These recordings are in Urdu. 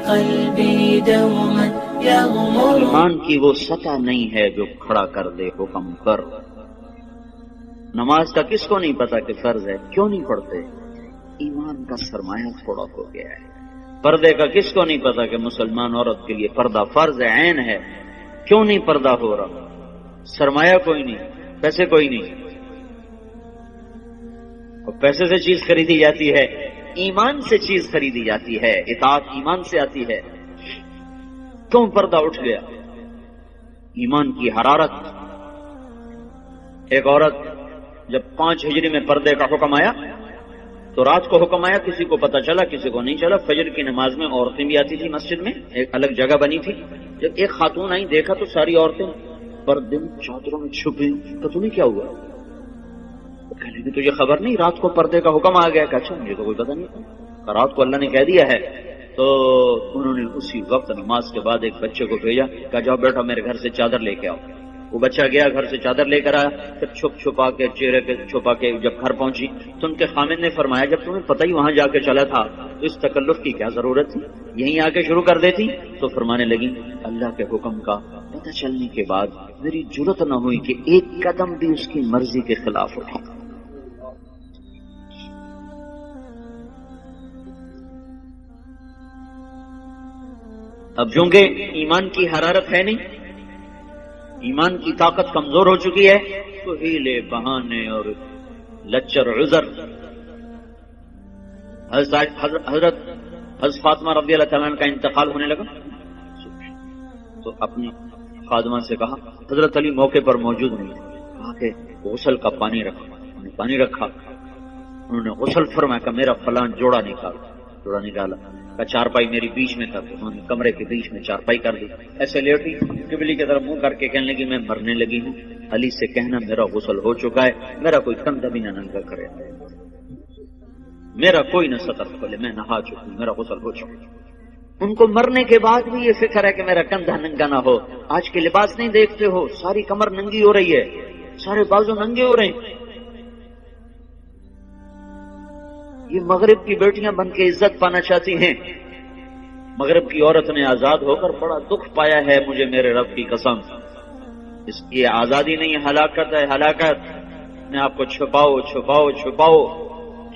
قلبي دوما يغمر. ایمان کی وہ سطح نہیں ہے جو کھڑا کر دے حکم پر. نماز کا کس کو نہیں پتا کہ فرض ہے؟ کیوں نہیں پڑھتے؟ ایمان کا سرمایہ تھوڑا ہو گیا ہے. پردے کا کس کو نہیں پتا کہ مسلمان عورت کے لیے پردہ فرض ہے، عین ہے؟ کیوں نہیں پردہ ہو رہا؟ سرمایہ کوئی نہیں، پیسے کوئی نہیں، اور پیسے سے چیز خریدی جاتی ہے، ایمان سے چیز خریدی جاتی ہے، اطاعت ایمان سے آتی ہے. کیوں پردہ اٹھ گیا؟ ایمان کی حرارت. ایک عورت جب 5 ہجری میں پردے کا حکم آیا تو رات کو حکم آیا، کسی کو پتا چلا کسی کو نہیں چلا. فجر کی نماز میں عورتیں بھی آتی تھی مسجد میں، ایک الگ جگہ بنی تھی. جب ایک خاتون آئی دیکھا تو ساری عورتیں پردے میں چادروں میں چھپی. تو تمہیں کیا ہوا؟ کہنے کی تجھے خبر نہیں رات کو پردے کا حکم آ گیا؟ کہ اچھا مجھے تو کوئی پتہ نہیں تھا، رات کو اللہ نے کہہ دیا ہے. تو انہوں نے اسی وقت نماز کے بعد ایک بچے کو بھیجا، کہا جاؤ بیٹا میرے گھر سے چادر لے کے آؤ. وہ بچہ گیا گھر سے چادر لے کر آیا. پھر چھپا کے چہرے کے چھپا کے جب گھر پہنچی تو ان کے خامد نے فرمایا جب تمہیں پتہ ہی وہاں جا کے چلا تھا تو اس تکلف کی کیا ضرورت تھی؟ یہیں آ کے شروع کر دیتی. تو فرمانے لگی اللہ کے حکم کا پتہ چلنے کے بعد میری جرت نہ ہوئی کہ ایک قدم بھی اس کی مرضی کے خلاف اٹھا. اب چونکہ ایمان کی حرارت ہے نہیں، ایمان کی طاقت کمزور ہو چکی ہے، تو ہیلے بہانے اور لچر عذر. حضرت فاطمہ رضی اللہ تعالیٰ عنہ کا انتقال ہونے لگا تو اپنی خادمہ سے کہا، حضرت علی موقع پر موجود نہیں، کہا کہ غسل کا پانی رکھا. انہوں نے پانی رکھا، انہوں نے غسل فرمایا کہ میرا فلاں جوڑا نکالا کا چارپائی میری بیچ میں کر دی. انہوں نے کمرے کے بیچ میں چارپائی کر دی. ایسے لیٹی قبلے کی طرف منہ کر کے کہنے لگی میں مرنے لگی ہوں، علی سے کہنا میرا غسل ہو چکا ہے، میرا کوئی کندھا بھی نہ ننگا کرے، میرا کوئی نہ سطر کھولے، میں نہا چکی ہوں، میرا غسل ہو چکا. ان کو مرنے کے بعد بھی یہ فکر ہے کہ میرا کندھا ننگا نہ ہو. آج کے لباس نہیں دیکھتے ہو، ساری کمر ننگی ہو رہی ہے، سارے بازو ننگے ہو رہے ہیں. یہ مغرب کی بیٹیاں بن کے عزت پانا چاہتی ہیں. مغرب کی عورت نے آزاد ہو کر بڑا دکھ پایا ہے، مجھے میرے رب کی قسم. اس کی آزادی نہیں، ہلاکت ہے، ہلاکت. میں آپ کو چھپاؤ چھپاؤ چھپاؤ،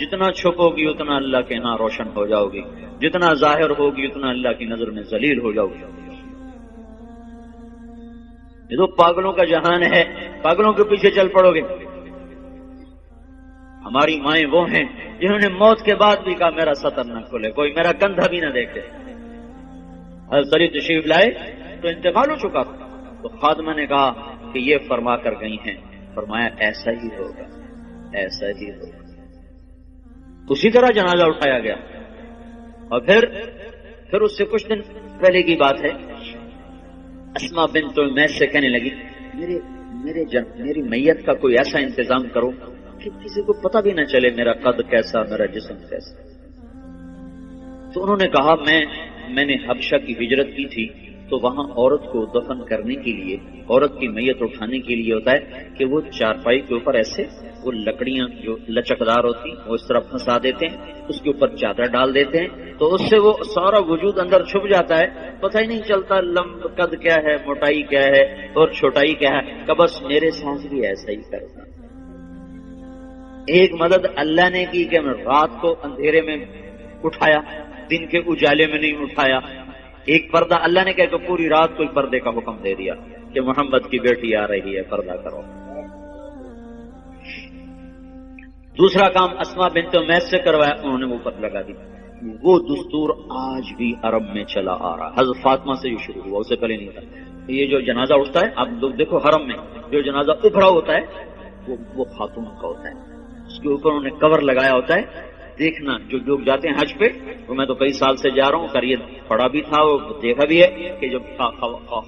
جتنا چھپو گی اتنا اللہ کے ہاں روشن ہو جاؤ گی، جتنا ظاہر ہوگی اتنا اللہ کی نظر میں ذلیل ہو جاؤ گی. یہ تو پاگلوں کا جہان ہے، پاگلوں کے پیچھے چل پڑو گے. ہماری مائیں وہ ہیں جنہوں نے موت کے بعد بھی کہا میرا سطر نہ کھلے، کوئی میرا کندھا بھی نہ دیکھے. حضرت علی تشریف لائے تو انتقال ہو چکا تھا. تو خادمہ نے کہا کہ یہ فرما کر گئی ہیں. فرمایا ایسا ہی ہوگا، ایسا ہی ہوگا. اسی طرح جنازہ اٹھایا گیا. اور پھر اس سے کچھ دن پہلے کی بات ہے، اسماء بنت امیس سے کہنے لگی میری میت کا کوئی ایسا انتظام کرو کہ کسی کو پتہ بھی نہ چلے میرا قد کیسا، میرا جسم کیسا. تو انہوں نے کہا میں نے حبشہ کی ہجرت کی تھی تو وہاں عورت کو دفن کرنے کے لیے، عورت کی میت اٹھانے کے لیے ہوتا ہے کہ وہ چارپائی کے اوپر ایسے وہ لکڑیاں جو لچکدار ہوتی وہ اس طرح پھنسا دیتے ہیں، اس کے اوپر چادر ڈال دیتے ہیں تو اس سے وہ سارا وجود اندر چھپ جاتا ہے، پتہ ہی نہیں چلتا قد کیا ہے، موٹائی کیا ہے اور چھوٹائی کیا ہے. کہ بس میرے ساتھ بھی ایسا ہی کرتا. ایک مدد اللہ نے کی کہ میں رات کو اندھیرے میں اٹھایا، دن کے اجالے میں نہیں اٹھایا. ایک پردہ اللہ نے کہا کہ پوری رات کو پردے کا حکم دے دیا کہ محمد کی بیٹی آ رہی ہے، پردہ کرو. دوسرا کام اسماء بنت امیس سے کروایا، انہوں نے وہ پر لگا دی. وہ دستور آج بھی عرب میں چلا آ رہا. حضرت فاطمہ سے یہ شروع ہوا، اس سے پہلے نہیں تھا. یہ جو جنازہ اٹھتا ہے آپ لوگ دیکھو، حرم میں جو جنازہ ابھرا ہوتا ہے وہ خاتون کا ہوتا ہے، اس کے اوپر انہوں نے کور لگایا ہوتا ہے. دیکھنا جو لوگ جاتے ہیں حج پہ، تو میں تو کئی سال سے جا رہا ہوں، کر یہ پڑھا بھی تھا اور دیکھا بھی ہے کہ جب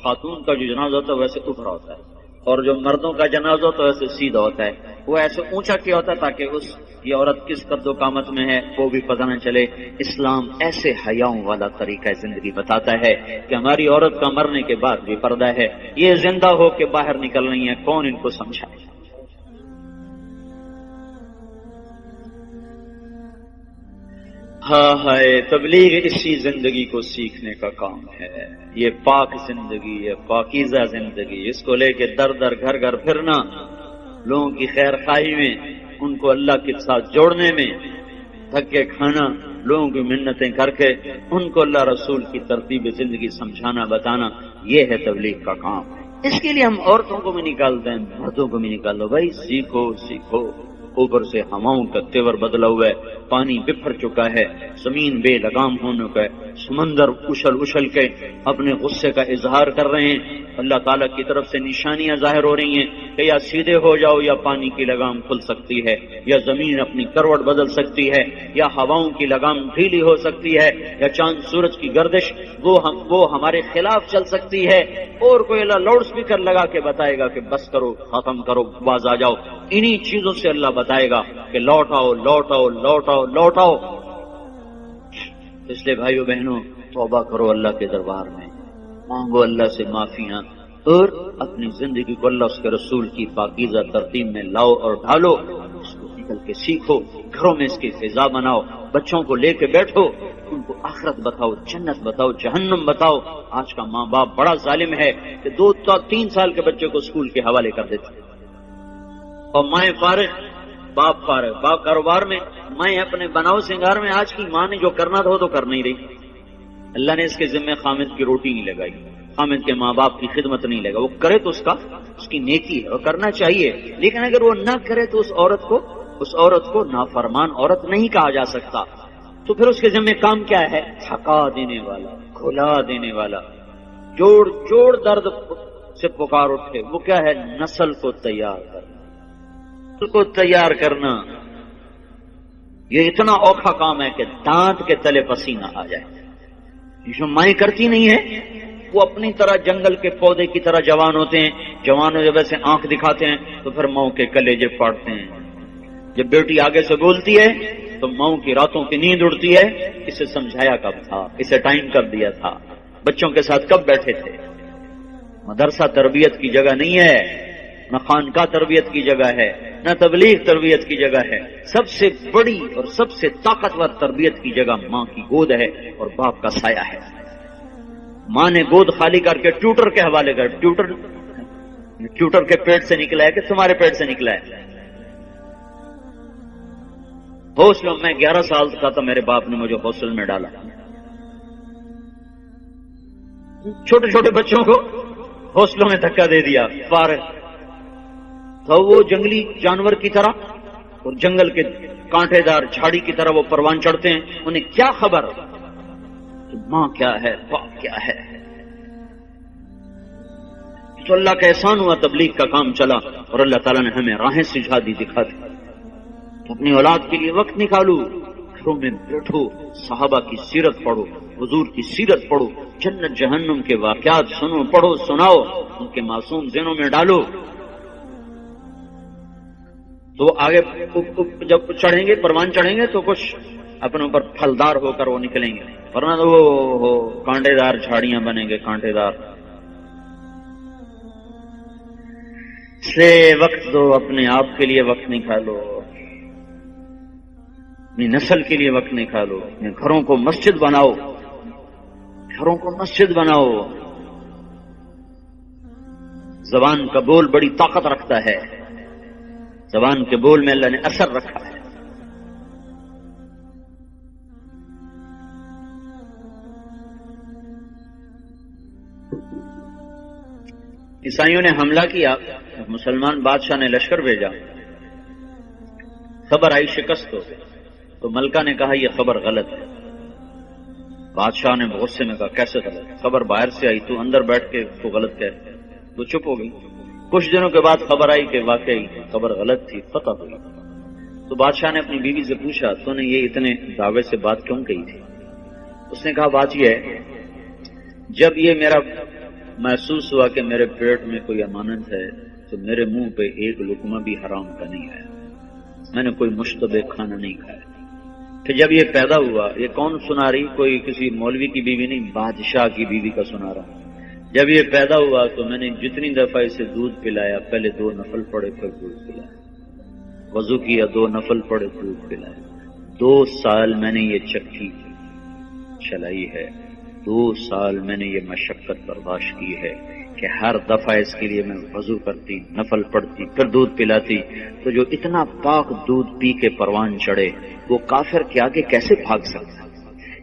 خاتون کا جو جنازہ ہوتا ہے ویسے ابھرا ہوتا ہے، اور جو مردوں کا جنازہ ہوتا ہے ویسے سیدھا ہوتا ہے. وہ ایسے اونچا کیا ہوتا ہے تاکہ یہ عورت کس قد و قامت میں ہے وہ بھی پتہ نہ چلے. اسلام ایسے حیاؤں والا طریقہ زندگی بتاتا ہے کہ ہماری عورت کا مرنے کے بعد بھی پردہ ہے. یہ زندہ ہو کے باہر نکل رہی ہیں، کون ان کو سمجھائے. ہاں ہائے، تبلیغ اسی زندگی کو سیکھنے کا کام ہے، یہ پاک زندگی، یہ پاکیزہ زندگی، اس کو لے کے در در گھر گھر پھرنا، لوگوں کی خیر خواہی میں، ان کو اللہ کے ساتھ جوڑنے میں، دھکے کھانا، لوگوں کی منتیں کر کے ان کو اللہ رسول کی ترتیب زندگی سمجھانا بتانا، یہ ہے تبلیغ کا کام۔ اس کے لیے ہم عورتوں کو بھی نکالتے ہیں، مردوں کو بھی نکال دو، بھائی سیکھو سیکھو۔ اوپر سے ہواؤں کا تیور بدلا ہوا ہے، پانی بکھر چکا ہے، زمین بے لگام ہونے کا ہے، سمندر اچھل اچھل کے اپنے غصے کا اظہار کر رہے ہیں، اللہ تعالیٰ کی طرف سے نشانیاں ظاہر ہو رہی ہیں کہ یا سیدھے ہو جاؤ یا پانی کی لگام کھل سکتی ہے، یا زمین اپنی کروٹ بدل سکتی ہے، یا ہواؤں کی لگام ڈھیلی ہو سکتی ہے، یا چاند سورج کی گردش وہ ہمارے خلاف چل سکتی ہے، اور کوئی اللہ لاؤڈ اسپیکر لگا کے بتائے گا کہ بس کرو، ختم کرو، باز آ جاؤ۔ انہی چیزوں سے اللہ بتائے گا کہ لوٹ آؤ لوٹ آؤ لوٹ آؤ لوٹ آؤ۔ اس لیے بھائیو بہنوں، توبہ کرو اللہ کے دربار میں، مانگو اللہ سے معافیاں، اور اپنی زندگی کو اللہ اس کے رسول کی پاکیزہ ترتیب میں لاؤ اور ڈھالو، اس کو نکل کے سیکھو، گھروں میں اس کی فضا بناؤ، بچوں کو لے کے بیٹھو، ان کو آخرت بتاؤ، جنت بتاؤ، جہنم بتاؤ۔ آج کا ماں باپ بڑا ظالم ہے کہ 2-3 سال کے بچے کو اسکول کے حوالے کر دیتے، اور مائیں فارغ، باپ فارغ، باپ کاروبار میں، میں اپنے بناؤ سنگار میں۔ آج کی ماں نے جو کرنا تھا وہ تو کر نہیں رہی۔ اللہ نے اس کے ذمہ خامد کی روٹی نہیں لگائی، خامد کے ماں باپ کی خدمت نہیں لگا، وہ کرے تو اس کی نیکی ہے، وہ کرنا چاہیے، لیکن اگر وہ نہ کرے تو اس عورت کو نافرمان عورت نہیں کہا جا سکتا۔ تو پھر اس کے ذمہ کام کیا ہے؟ تھکا دینے والا، کھلا دینے والا، جوڑ درد سے پکار اٹھے، وہ کیا ہے؟ نسل کو تیار کرنا۔ یہ اتنا اوکھا کام ہے کہ دانت کے تلے پسینہ آ جائے۔ جو مائیں کرتی نہیں ہے، وہ اپنی طرح جنگل کے پودے کی طرح جوان ہوتے ہیں، جوانوں جب ایسے آنکھ دکھاتے ہیں تو پھر ماؤں کے کلیجے پاڑتے ہیں۔ جب بیٹی آگے سے بولتی ہے تو ماؤں کی راتوں کی نیند اڑتی ہے، اسے سمجھایا کب تھا، اسے ٹائم کب دیا تھا، بچوں کے ساتھ کب بیٹھے تھے۔ مدرسہ تربیت کی جگہ نہیں ہے، نہ خانقاہ تربیت کی جگہ ہے، نہ تبلیغ تربیت کی جگہ ہے۔ سب سے بڑی اور سب سے طاقتور تربیت کی جگہ ماں کی گود ہے اور باپ کا سایہ ہے۔ ماں نے گود خالی کر کے ٹیوٹر کے حوالے کر، ٹیوٹر کے پیٹ سے نکلا ہے کہ تمہارے پیٹ سے نکلا ہے؟ ہاسٹل میں 11 سال کا تھا، میرے باپ نے مجھے ہاسٹل میں ڈالا۔ چھوٹے چھوٹے بچوں کو ہاسٹلوں میں دھکا دے دیا، فارغ تو وہ جنگلی جانور کی طرح اور جنگل کے کانٹے دار جھاڑی کی طرح وہ پروان چڑھتے ہیں، انہیں کیا خبر کہ ماں کیا ہے، باپ کیا ہے۔ تو اللہ کا احسان ہوا، تبلیغ کا کام چلا اور اللہ تعالیٰ نے ہمیں راہیں سجھا دی، دکھا دی۔ اپنی اولاد کے لیے وقت نکالو، گھروں میں بیٹھو، صحابہ کی سیرت پڑھو، حضور کی سیرت پڑھو، جنت جہنم کے واقعات سنو، پڑھو، سناؤ، ان کے معصوم ذہنوں میں ڈالو۔ تو آگے جب چڑھیں گے، پروان چڑھیں گے تو کچھ اپنے اوپر پھلدار ہو کر وہ نکلیں گے، ورنہ تو وہ کانٹے دار جھاڑیاں بنیں گے، کانٹے دار۔ سے وقت دو، اپنے آپ کے لیے وقت نکالو، اپنی نسل کے لیے وقت نکالو، اپنے گھروں کو مسجد بناؤ، گھروں کو مسجد بناؤ۔ زبان کا بول بڑی طاقت رکھتا ہے، زبان کے بول میں اللہ نے اثر رکھا ہے۔ عیسائیوں نے حملہ کیا، مسلمان بادشاہ نے لشکر بھیجا، خبر آئی شکست ہو، تو ملکہ نے کہا یہ خبر غلط ہے۔ بادشاہ نے غصے میں کہا کیسے غلط؟ خبر باہر سے آئی، تو اندر بیٹھ کے تو غلط کہتے، تو چپ ہو گئی۔ کچھ دنوں کے بعد خبر آئی کہ واقعی خبر غلط تھی، فتح ہوئی۔ تو بادشاہ نے اپنی بیوی سے پوچھا تو نے یہ اتنے دعوے سے بات کیوں کہی تھی؟ اس نے کہا بات یہ ہے، جب یہ میرا محسوس ہوا کہ میرے پیٹ میں کوئی امانت ہے تو میرے منہ پہ ایک لقمہ بھی حرام کا نہیں آیا، میں نے کوئی مشتبہ کھانا نہیں کھایا۔ کہ جب یہ پیدا ہوا، یہ کون سنا رہی؟ کوئی کسی مولوی کی بیوی نہیں، بادشاہ کی بیوی کا سنا رہا ہوں۔ جب یہ پیدا ہوا تو میں نے جتنی دفعہ اسے دودھ پلایا، پہلے 2 نفل پڑے پھر دودھ پلایا، وضو کیا 2 نفل پڑے دودھ پلایا، 2 سال میں نے یہ چکی چلائی ہے، 2 سال میں نے یہ مشقت برداشت کی ہے کہ ہر دفعہ اس کے لیے میں وضو کرتی، نفل پڑھتی، پھر دودھ پلاتی، تو جو اتنا پاک دودھ پی کے پروان چڑھے وہ کافر کے آگے کیسے بھاگ سکتا؟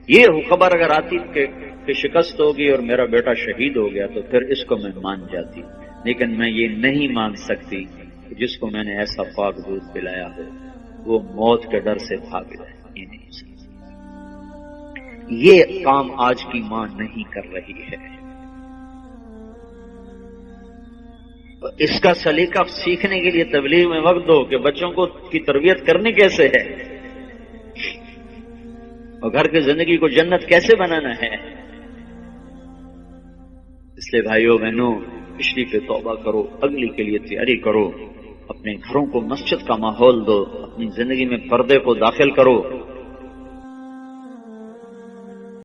یہ خبر اگر آتی کہ شکست ہوگی اور میرا بیٹا شہید ہو گیا تو پھر اس کو میں مان جاتی، لیکن میں یہ نہیں مان سکتی کہ جس کو میں نے ایسا پاک دودھ پلایا ہو وہ موت کے ڈر سے بھاگ جائے۔ یہ نہیں سکتی، یہ کام آج کی ماں نہیں کر رہی ہے۔ اس کا سلیقہ سیکھنے کے لیے تبلیغ میں وقت دو کہ بچوں کو کی تربیت کرنی کیسے ہے اور گھر کی زندگی کو جنت کیسے بنانا ہے۔ اس لیے بھائیوں بہنوں، پچھلی پہ توبہ کرو، اگلی کے لیے تیاری کرو، اپنے گھروں کو مسجد کا ماحول دو، اپنی زندگی میں پردے کو داخل کرو،